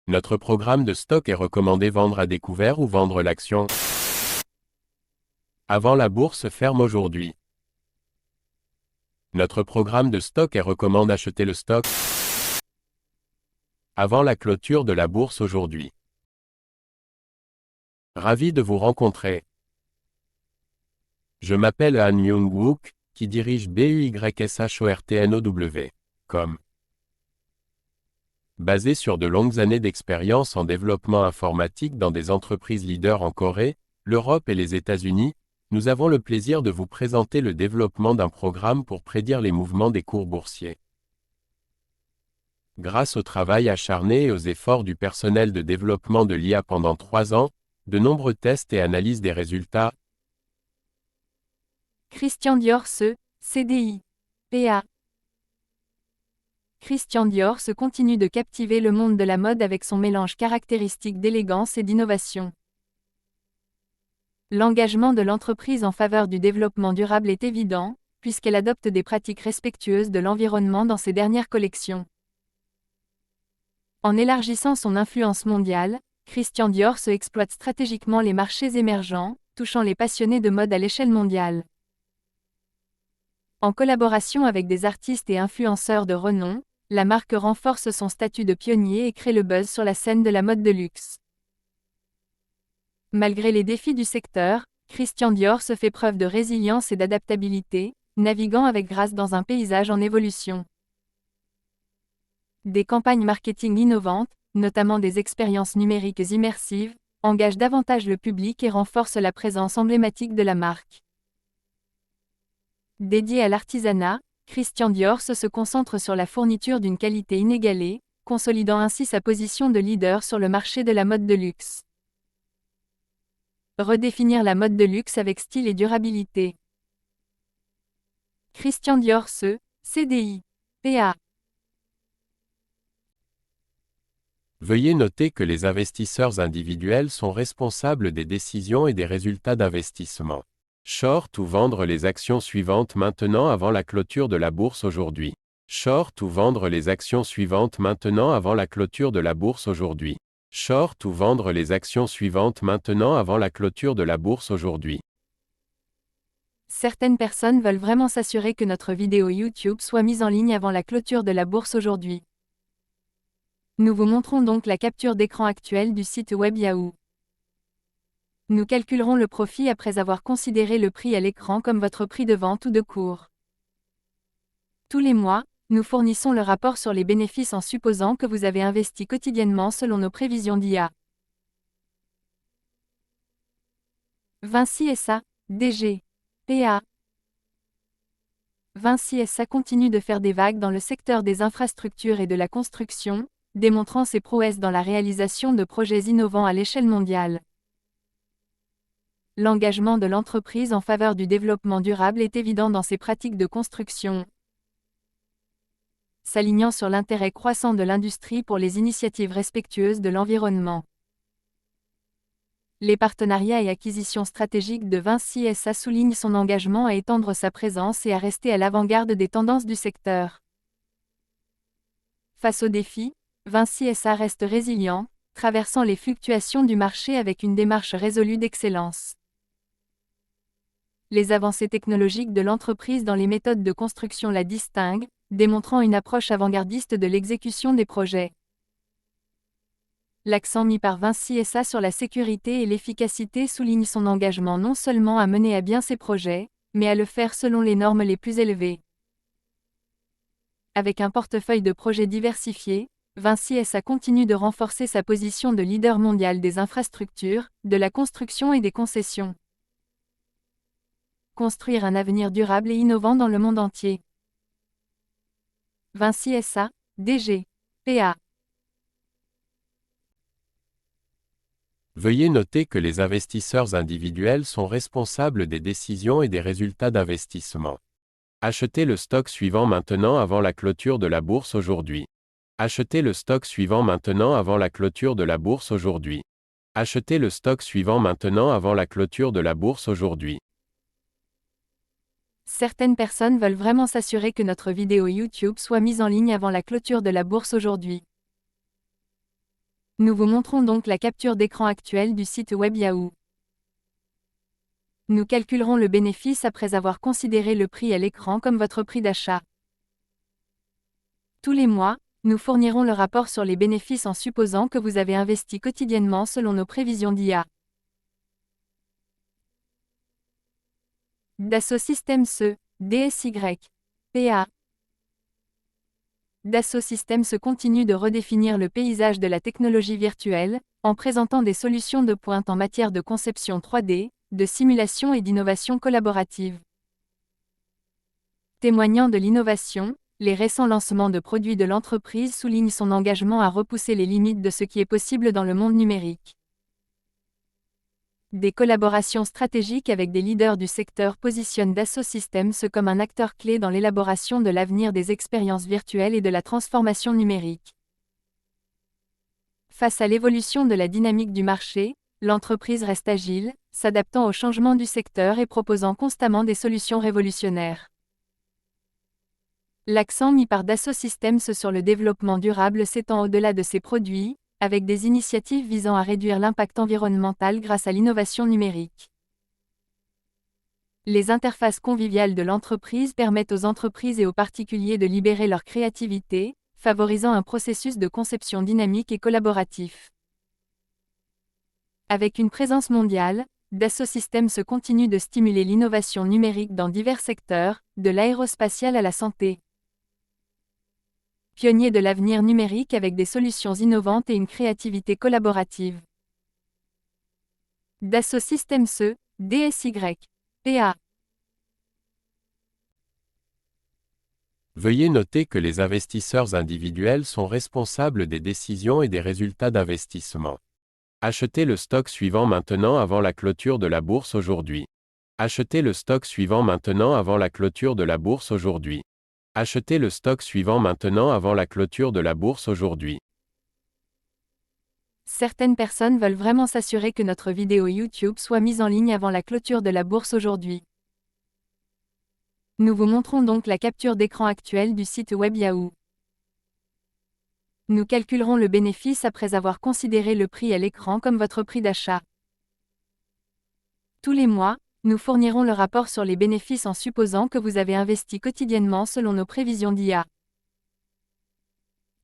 Notre programme de stock est recommandé vendre à découvert ou vendre l'action avant la bourse ferme aujourd'hui. Notre programme de stock est recommande acheter le stock avant la clôture de la bourse aujourd'hui. Ravi de vous rencontrer. Je m'appelle Han Myung-wook, qui dirige BUYSHORTNOW.com. Basé sur de longues années d'expérience en développement informatique dans des entreprises leaders en Corée, l'Europe et les États-Unis, nous avons le plaisir de vous présenter le développement d'un programme pour prédire les mouvements des cours boursiers. Grâce au travail acharné et aux efforts du personnel de développement de l'IA pendant 3 ans, de nombreux tests et analyses des résultats, Christian Dior CDI, PA. Christian Dior continue de captiver le monde de la mode avec son mélange caractéristique d'élégance et d'innovation. L'engagement de l'entreprise en faveur du développement durable est évident, puisqu'elle adopte des pratiques respectueuses de l'environnement dans ses dernières collections. En élargissant son influence mondiale, Christian Dior exploite stratégiquement les marchés émergents, touchant les passionnés de mode à l'échelle mondiale. En collaboration avec des artistes et influenceurs de renom, la marque renforce son statut de pionnier et crée le buzz sur la scène de la mode de luxe. Malgré les défis du secteur, Christian Dior fait preuve de résilience et d'adaptabilité, naviguant avec grâce dans un paysage en évolution. Des campagnes marketing innovantes, notamment des expériences numériques immersives, engagent davantage le public et renforcent la présence emblématique de la marque. Dédié à l'artisanat, Christian Dior se concentre sur la fourniture d'une qualité inégalée, consolidant ainsi sa position de leader sur le marché de la mode de luxe. Redéfinir la mode de luxe avec style et durabilité. Christian Dior CDI, PA. Veuillez noter que les investisseurs individuels sont responsables des décisions et des résultats d'investissement. Short ou vendre les actions suivantes maintenant avant la clôture de la bourse aujourd'hui. Short ou vendre les actions suivantes maintenant avant la clôture de la bourse aujourd'hui. Short ou vendre les actions suivantes maintenant avant la clôture de la bourse aujourd'hui. Certaines personnes veulent vraiment s'assurer que notre vidéo YouTube soit mise en ligne avant la clôture de la bourse aujourd'hui. Nous vous montrons donc la capture d'écran actuelle du site web Yahoo. Nous calculerons le profit après avoir considéré le prix à l'écran comme votre prix de vente ou de cours. Tous les mois, nous fournissons le rapport sur les bénéfices en supposant que vous avez investi quotidiennement selon nos prévisions d'IA. Vinci SA, DG, PA. Vinci SA continue de faire des vagues dans le secteur des infrastructures et de la construction, démontrant ses prouesses dans la réalisation de projets innovants à l'échelle mondiale. L'engagement de l'entreprise en faveur du développement durable est évident dans ses pratiques de construction, s'alignant sur l'intérêt croissant de l'industrie pour les initiatives respectueuses de l'environnement. Les partenariats et acquisitions stratégiques de Vinci SA soulignent son engagement à étendre sa présence et à rester à l'avant-garde des tendances du secteur. Face aux défis, Vinci SA reste résilient, traversant les fluctuations du marché avec une démarche résolue d'excellence. Les avancées technologiques de l'entreprise dans les méthodes de construction la distinguent, démontrant une approche avant-gardiste de l'exécution des projets. L'accent mis par Vinci SA sur la sécurité et l'efficacité souligne son engagement non seulement à mener à bien ses projets, mais à le faire selon les normes les plus élevées. Avec un portefeuille de projets diversifié, Vinci SA continue de renforcer sa position de leader mondial des infrastructures, de la construction et des concessions. Construire un avenir durable et innovant dans le monde entier. Vinci SA, DG, PA. Veuillez noter que les investisseurs individuels sont responsables des décisions et des résultats d'investissement. Achetez le stock suivant maintenant avant la clôture de la bourse aujourd'hui. Achetez le stock suivant maintenant avant la clôture de la bourse aujourd'hui. Achetez le stock suivant maintenant avant la clôture de la bourse aujourd'hui. Certaines personnes veulent vraiment s'assurer que notre vidéo YouTube soit mise en ligne avant la clôture de la bourse aujourd'hui. Nous vous montrons donc la capture d'écran actuelle du site web Yahoo. Nous calculerons le bénéfice après avoir considéré le prix à l'écran comme votre prix d'achat. Tous les mois, nous fournirons le rapport sur les bénéfices en supposant que vous avez investi quotidiennement selon nos prévisions d'IA. Dassault Systèmes DSY, PA. Dassault Systèmes continue de redéfinir le paysage de la technologie virtuelle, en présentant des solutions de pointe en matière de conception 3D, de simulation et d'innovation collaborative. Témoignant de l'innovation, les récents lancements de produits de l'entreprise soulignent son engagement à repousser les limites de ce qui est possible dans le monde numérique. Des collaborations stratégiques avec des leaders du secteur positionnent Dassault Systèmes comme un acteur clé dans l'élaboration de l'avenir des expériences virtuelles et de la transformation numérique. Face à l'évolution de la dynamique du marché, l'entreprise reste agile, s'adaptant aux changements du secteur et proposant constamment des solutions révolutionnaires. L'accent mis par Dassault Systèmes sur le développement durable s'étend au-delà de ses produits, avec des initiatives visant à réduire l'impact environnemental grâce à l'innovation numérique. Les interfaces conviviales de l'entreprise permettent aux entreprises et aux particuliers de libérer leur créativité, favorisant un processus de conception dynamique et collaboratif. Avec une présence mondiale, Dassault Systèmes continue de stimuler l'innovation numérique dans divers secteurs, de l'aérospatial à la santé. Pionnier de l'avenir numérique avec des solutions innovantes et une créativité collaborative. Dassault Systèmes DSY, PA. Veuillez noter que les investisseurs individuels sont responsables des décisions et des résultats d'investissement. Achetez le stock suivant maintenant avant la clôture de la bourse aujourd'hui. Achetez le stock suivant maintenant avant la clôture de la bourse aujourd'hui. Achetez le stock suivant maintenant avant la clôture de la bourse aujourd'hui. Certaines personnes veulent vraiment s'assurer que notre vidéo YouTube soit mise en ligne avant la clôture de la bourse aujourd'hui. Nous vous montrons donc la capture d'écran actuelle du site web Yahoo. Nous calculerons le bénéfice après avoir considéré le prix à l'écran comme votre prix d'achat. Tous les mois, nous fournirons le rapport sur les bénéfices en supposant que vous avez investi quotidiennement selon nos prévisions d'IA.